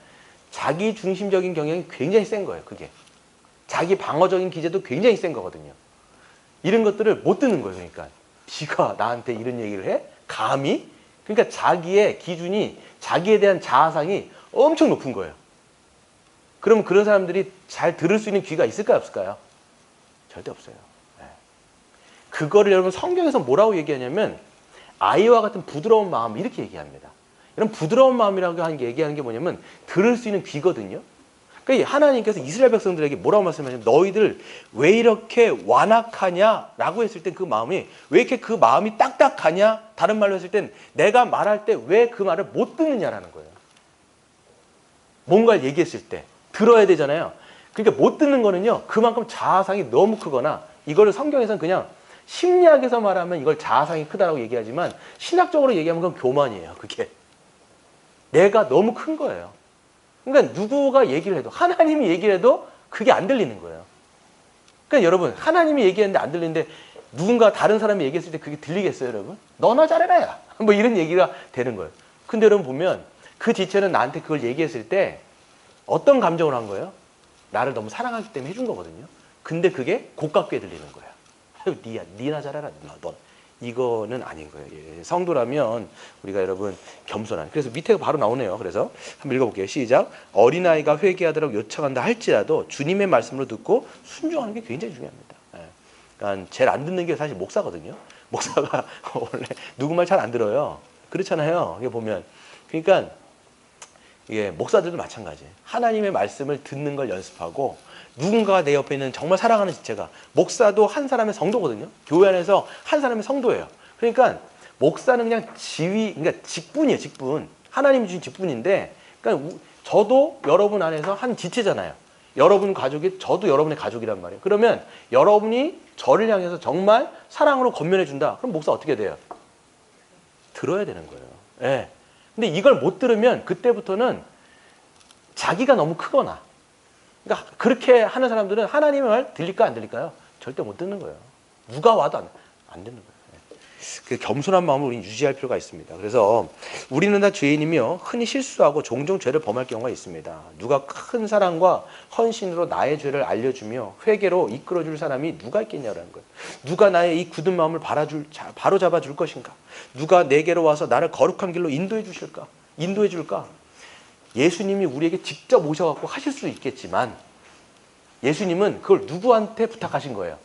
S1: 자기 중심적인 경향이 굉장히 센 거예요. 그게 자기 방어적인 기제도 굉장히 센 거거든요. 이런 것들을 못 듣는 거예요. 그러니까 네가 나한테 이런 얘기를 해? 감히? 그러니까 자기의 기준이, 자기에 대한 자아상이 엄청 높은 거예요. 그러면 그런 사람들이 잘 들을 수 있는 귀가 있을까요, 없을까요? 절대 없어요. 네. 그거를 여러분 성경에서 뭐라고 얘기하냐면 아이와 같은 부드러운 마음, 이렇게 얘기합니다. 이런 부드러운 마음이라고 얘기하는 게 뭐냐면 들을 수 있는 귀거든요. 그러니까 하나님께서 이스라엘 백성들에게 뭐라고 말씀하냐면 너희들 왜 이렇게 완악하냐라고 했을 때 그 마음이 왜 이렇게 그 마음이 딱딱하냐, 다른 말로 했을 땐 내가 말할 때 왜 그 말을 못 듣느냐라는 거예요. 뭔가를 얘기했을 때 들어야 되잖아요. 그러니까 못 듣는 거는요, 그만큼 자아상이 너무 크거나, 이거를 성경에서는 그냥 심리학에서 말하면 이걸 자아상이 크다라고 얘기하지만 신학적으로 얘기하면 그건 교만이에요. 그게 내가 너무 큰 거예요. 그러니까 누구가 얘기를 해도, 하나님이 얘기를 해도 그게 안 들리는 거예요. 그러니까 여러분 하나님이 얘기했는데 안 들리는데 누군가 다른 사람이 얘기했을 때 그게 들리겠어요, 여러분? 너나 잘해라 야. 뭐 이런 얘기가 되는 거예요. 근데 여러분 보면 그 지체는 나한테 그걸 얘기했을 때 어떤 감정을 한 거예요? 나를 너무 사랑하기 때문에 해준 거거든요. 근데 그게 고깝게 들리는 거야. 니나 잘해라. 너. 이거는 아닌 거예요. 예, 성도라면 우리가 여러분 겸손한. 그래서 밑에가 바로 나오네요. 그래서 한번 읽어볼게요. 시작. 어린아이가 회개하도록 요청한다 할지라도 주님의 말씀으로 듣고 순종하는 게 굉장히 중요합니다. 예. 그러니까 제일 안 듣는 게 사실 목사거든요. 목사가 원래 누구 말 잘 안 들어요. 그렇잖아요. 이게 보면. 그러니까 이게 목사들도 마찬가지. 하나님의 말씀을 듣는 걸 연습하고 누군가가 내 옆에 있는 정말 사랑하는 지체가 목사도 한 사람의 성도거든요. 교회 안에서 한 사람의 성도예요. 그러니까 목사는 그냥 지위, 그러니까 직분이에요. 직분. 하나님이 주신 직분인데, 그러니까 저도 여러분 안에서 한 지체잖아요. 여러분 가족이 저도 여러분의 가족이란 말이에요. 그러면 여러분이 저를 향해서 정말 사랑으로 건면해 준다. 그럼 목사 어떻게 돼요? 들어야 되는 거예요. 예. 근데 이걸 못 들으면 그때부터는 자기가 너무 크거나, 그러니까 그렇게 하는 사람들은 하나님의 말 들릴까 안 들릴까요? 절대 못 듣는 거예요. 누가 와도 안 듣는 거예요. 그 겸손한 마음을 우리는 유지할 필요가 있습니다. 그래서 우리는 다 죄인이며 흔히 실수하고 종종 죄를 범할 경우가 있습니다. 누가 큰 사랑과 헌신으로 나의 죄를 알려주며 회개로 이끌어줄 사람이 누가 있겠냐라는 거예요. 누가 나의 이 굳은 마음을 바로잡아 줄 것인가? 누가 내게로 와서 나를 거룩한 길로 인도해 주실까? 인도해 줄까? 예수님이 우리에게 직접 오셔갖고 하실 수 있겠지만 예수님은 그걸 누구한테 부탁하신 거예요?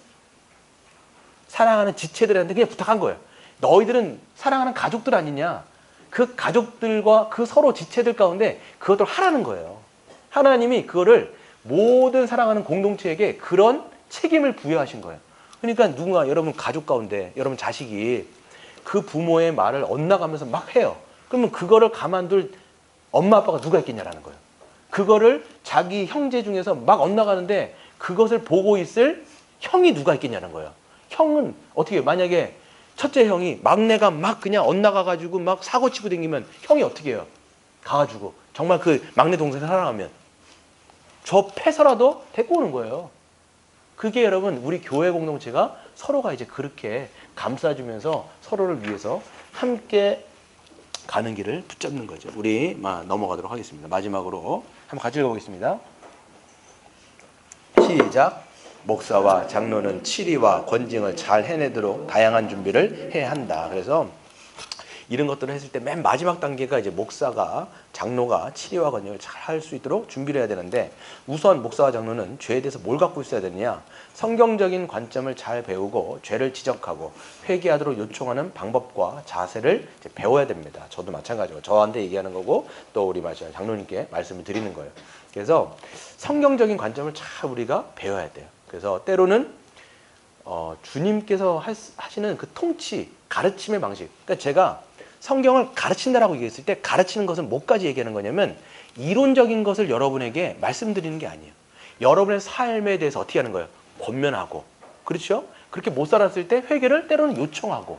S1: 사랑하는 지체들한테 그냥 부탁한 거예요. 너희들은 사랑하는 가족들 아니냐? 그 가족들과 그 서로 지체들 가운데 그것을 하라는 거예요. 하나님이 그거를 모든 사랑하는 공동체에게 그런 책임을 부여하신 거예요. 그러니까 누군가 여러분 가족 가운데 여러분 자식이 그 부모의 말을 엇나가면서 막 해요. 그러면 그거를 가만둘 엄마 아빠가 누가 있겠냐라는 거예요. 그거를 자기 형제 중에서 막 엇나가는데 그것을 보고 있을 형이 누가 있겠냐는 거예요. 형은 어떻게 해요? 만약에 첫째 형이 막내가 막 그냥 엇나가가지고 막 사고 치고 다니면 형이 어떻게 해요? 가가지고 정말 그 막내 동생을 사랑하면 저 패서라도 데리고 오는 거예요. 그게 여러분 우리 교회 공동체가 서로가 이제 그렇게 감싸주면서 서로를 위해서 함께 가는 길을 붙잡는 거죠. 우리 넘어가도록 하겠습니다. 마지막으로 한번 같이 읽어보겠습니다. 시작. 목사와 장로는 치리와 권징을 잘 해내도록 다양한 준비를 해야 한다. 그래서 이런 것들을 했을 때 맨 마지막 단계가 이제 목사가 장로가 치리와 권징을 잘 할 수 있도록 준비를 해야 되는데 우선 목사와 장로는 죄에 대해서 뭘 갖고 있어야 되느냐? 성경적인 관점을 잘 배우고 죄를 지적하고 회개하도록 요청하는 방법과 자세를 이제 배워야 됩니다. 저도 마찬가지고 저한테 얘기하는 거고 또 우리 장로님께 말씀을 드리는 거예요. 그래서 성경적인 관점을 잘 우리가 배워야 돼요. 그래서 때로는 주님께서 하시는 그 통치, 가르침의 방식. 그러니까 제가 성경을 가르친다라고 얘기했을 때 가르치는 것은 뭐까지 얘기하는 거냐면 이론적인 것을 여러분에게 말씀드리는 게 아니에요. 여러분의 삶에 대해서 어떻게 하는 거예요? 권면하고. 그렇죠? 그렇게 못 살았을 때 회개를 때로는 요청하고.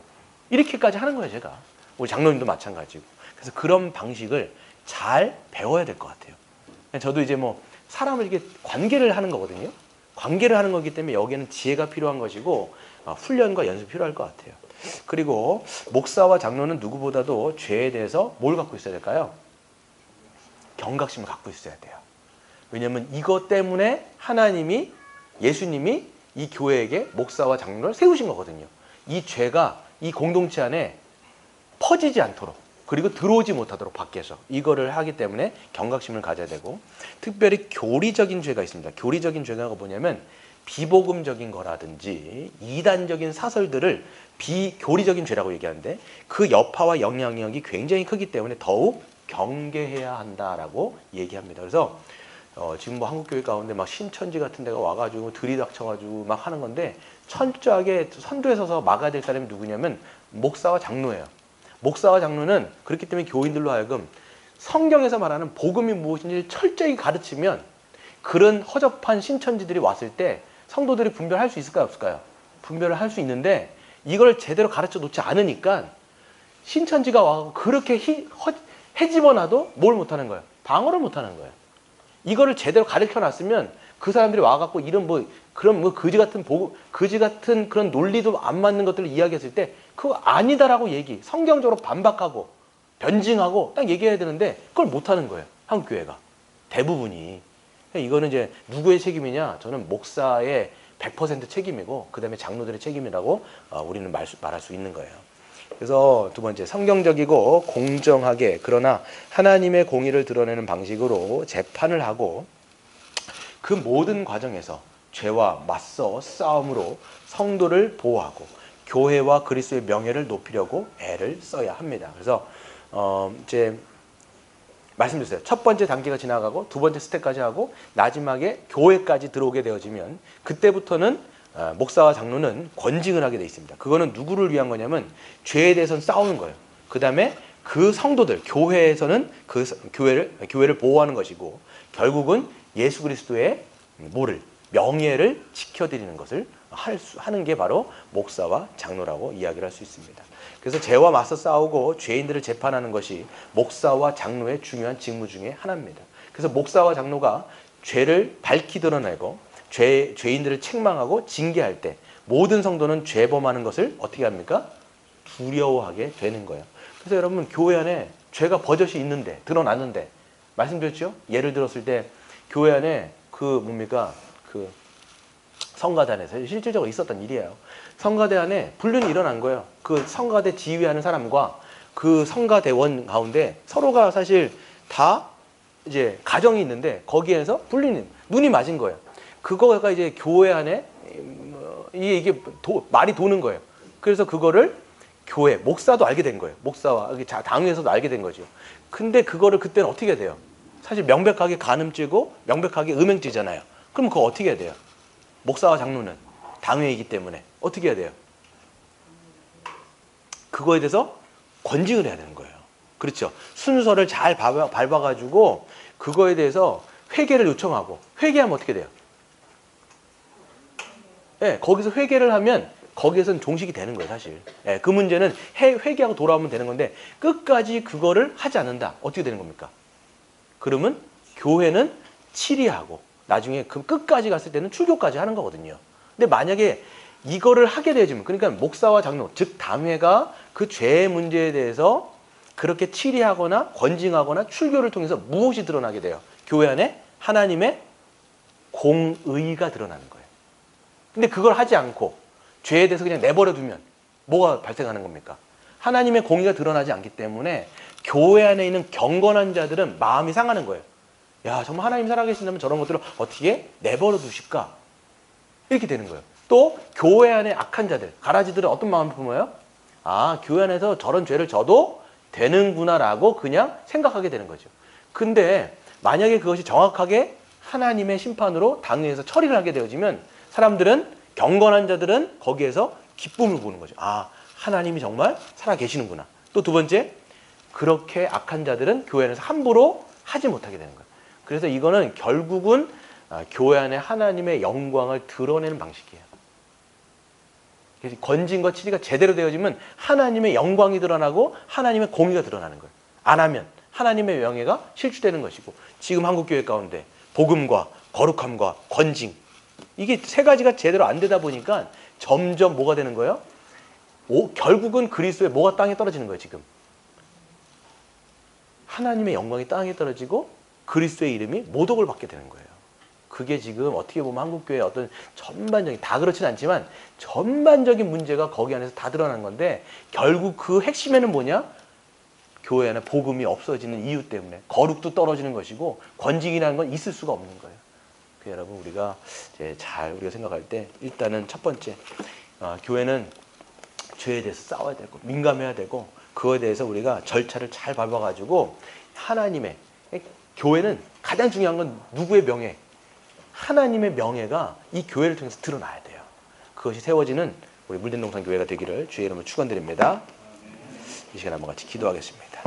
S1: 이렇게까지 하는 거예요, 제가. 우리 장로님도 마찬가지고. 그래서 그런 방식을 잘 배워야 될 것 같아요. 저도 이제 사람을 이렇게 관계를 하는 거거든요. 관계를 하는 거기 때문에 여기에는 지혜가 필요한 것이고 훈련과 연습이 필요할 것 같아요. 그리고 목사와 장로는 누구보다도 죄에 대해서 뭘 갖고 있어야 될까요? 경각심을 갖고 있어야 돼요. 왜냐하면 이것 때문에 하나님이 예수님이 이 교회에게 목사와 장로를 세우신 거거든요. 이 죄가 이 공동체 안에 퍼지지 않도록 그리고 들어오지 못하도록 밖에서 이거를 하기 때문에 경각심을 가져야 되고 특별히 교리적인 죄가 있습니다. 교리적인 죄가 뭐냐면 비복음적인 거라든지 이단적인 사설들을 비교리적인 죄라고 얘기하는데 그 여파와 영향력이 굉장히 크기 때문에 더욱 경계해야 한다라고 얘기합니다. 그래서 지금 한국교회 가운데 막 신천지 같은 데가 와가지고 들이닥쳐가지고 막 하는 건데 철저하게 선두에 서서 막아야 될 사람이 누구냐면 목사와 장로예요. 목사와 장로는 그렇기 때문에 교인들로 하여금 성경에서 말하는 복음이 무엇인지 철저히 가르치면 그런 허접한 신천지들이 왔을 때 성도들이 분별할 수 있을까요? 없을까요? 분별을 할 수 있는데 이걸 제대로 가르쳐 놓지 않으니까 신천지가 와서 그렇게 헤집어놔도 뭘 못하는 거예요? 방어를 못하는 거예요. 이거를 제대로 가르쳐 놨으면 그 사람들이 와갖고 이런 뭐 그런 뭐 그지 같은 그런 논리도 안 맞는 것들을 이야기했을 때 그거 아니다라고 성경적으로 반박하고 변증하고 딱 얘기해야 되는데 그걸 못하는 거예요. 한국 교회가 대부분이. 이거는 이제 누구의 책임이냐? 저는 목사의 100% 책임이고 그 다음에 장로들의 책임이라고 우리는 말할 수 있는 거예요. 그래서 두 번째, 성경적이고 공정하게 그러나 하나님의 공의를 드러내는 방식으로 재판을 하고 그 모든 과정에서 죄와 맞서 싸움으로 성도를 보호하고 교회와 그리스도의 명예를 높이려고 애를 써야 합니다. 그래서 이제 말씀드렸어요. 첫 번째 단계가 지나가고 두 번째 스텝까지 하고 마지막에 교회까지 들어오게 되어지면 그때부터는 목사와 장로는 권징을 하게 돼 있습니다. 그거는 누구를 위한 거냐면 죄에 대해서는 싸우는 거예요. 그 다음에 그 성도들, 교회에서는 그 교회를 보호하는 것이고 결국은 예수 그리스도의 명예를 지켜드리는 것을 하는 게 바로 목사와 장로라고 이야기를 할 수 있습니다. 그래서 죄와 맞서 싸우고 죄인들을 재판하는 것이 목사와 장로의 중요한 직무 중에 하나입니다. 그래서 목사와 장로가 죄를 밝히 드러내고 죄인들을 책망하고 징계할 때 모든 성도는 죄범하는 것을 어떻게 합니까? 두려워하게 되는 거예요. 그래서 여러분 교회 안에 죄가 버젓이 있는데 드러났는데 말씀드렸죠? 예를 들었을 때 교회 안에 그 성가단에서 실질적으로 있었던 일이에요. 성가대 안에 불륜이 일어난 거예요. 그 성가대 지휘하는 사람과 그 성가대원 가운데 서로가 사실 다 이제 가정이 있는데 거기에서 눈이 맞은 거예요. 그거가 이제 교회 안에 이게 말이 도는 거예요. 그래서 그거를 교회 목사도 알게 된 거예요. 목사와 당회에서도 알게 된 거죠. 근데 그거를 그때는 어떻게 해야 돼요? 사실 명백하게 간음죄고 명백하게 음행죄잖아요. 그럼 그거 어떻게 해야 돼요? 목사와 장로는 당회이기 때문에 어떻게 해야 돼요? 그거에 대해서 권징을 해야 되는 거예요. 그렇죠? 순서를 잘 밟아가지고 그거에 대해서 회개를 요청하고 회개하면 어떻게 돼요? 네, 거기서 회개를 하면 거기에서는 종식이 되는 거예요, 사실. 네, 그 문제는 회개하고 돌아오면 되는 건데 끝까지 그거를 하지 않는다. 어떻게 되는 겁니까? 그러면 교회는 치리하고 나중에 그 끝까지 갔을 때는 출교까지 하는 거거든요. 근데 만약에 이거를 하게 되어지면 그러니까 목사와 장로, 즉 당회가 그 죄의 문제에 대해서 그렇게 치리하거나 권징하거나 출교를 통해서 무엇이 드러나게 돼요? 교회 안에 하나님의 공의가 드러나는 거예요. 근데 그걸 하지 않고 죄에 대해서 그냥 내버려 두면 뭐가 발생하는 겁니까? 하나님의 공의가 드러나지 않기 때문에 교회 안에 있는 경건한 자들은 마음이 상하는 거예요. 야, 정말 하나님 살아계신다면 저런 것들을 어떻게 내버려 두실까? 이렇게 되는 거예요. 또 교회 안에 악한 자들, 가라지들은 어떤 마음을 품어요? 아, 교회 안에서 저런 죄를 져도 되는구나라고 그냥 생각하게 되는 거죠. 근데 만약에 그것이 정확하게 하나님의 심판으로 당회에서 처리를 하게 되어지면 경건한 자들은 거기에서 기쁨을 보는 거죠. 아, 하나님이 정말 살아계시는구나. 또 두 번째, 그렇게 악한 자들은 교회 안에서 함부로 하지 못하게 되는 거예요. 그래서 이거는 결국은 교회 안에 하나님의 영광을 드러내는 방식이에요. 그래서 권징과 치리가 제대로 되어지면 하나님의 영광이 드러나고 하나님의 공의가 드러나는 거예요. 안 하면 하나님의 명예가 실추되는 것이고 지금 한국교회 가운데 복음과 거룩함과 권징 이게 세 가지가 제대로 안 되다 보니까 점점 뭐가 되는 거예요? 결국은 그리스도의 뭐가 땅에 떨어지는 거예요. 지금 하나님의 영광이 땅에 떨어지고 그리스도의 이름이 모독을 받게 되는 거예요. 그게 지금 어떻게 보면 한국교회의 어떤 전반적인, 다 그렇진 않지만 전반적인 문제가 거기 안에서 다 드러난 건데 결국 그 핵심에는 뭐냐? 교회 안에 복음이 없어지는 이유 때문에 거룩도 떨어지는 것이고 권징이라는 건 있을 수가 없는 거예요. 그래서 여러분 우리가 우리가 생각할 때 일단은 첫 번째 교회는 죄에 대해서 싸워야 되고 민감해야 되고 그거에 대해서 우리가 절차를 잘 밟아가지고 교회는 가장 중요한 건 누구의 명예? 하나님의 명예가 이 교회를 통해서 드러나야 돼요. 그것이 세워지는 우리 물된동산 교회가 되기를 주의 이름으로 축원드립니다. 이 시간 한번 같이 기도하겠습니다.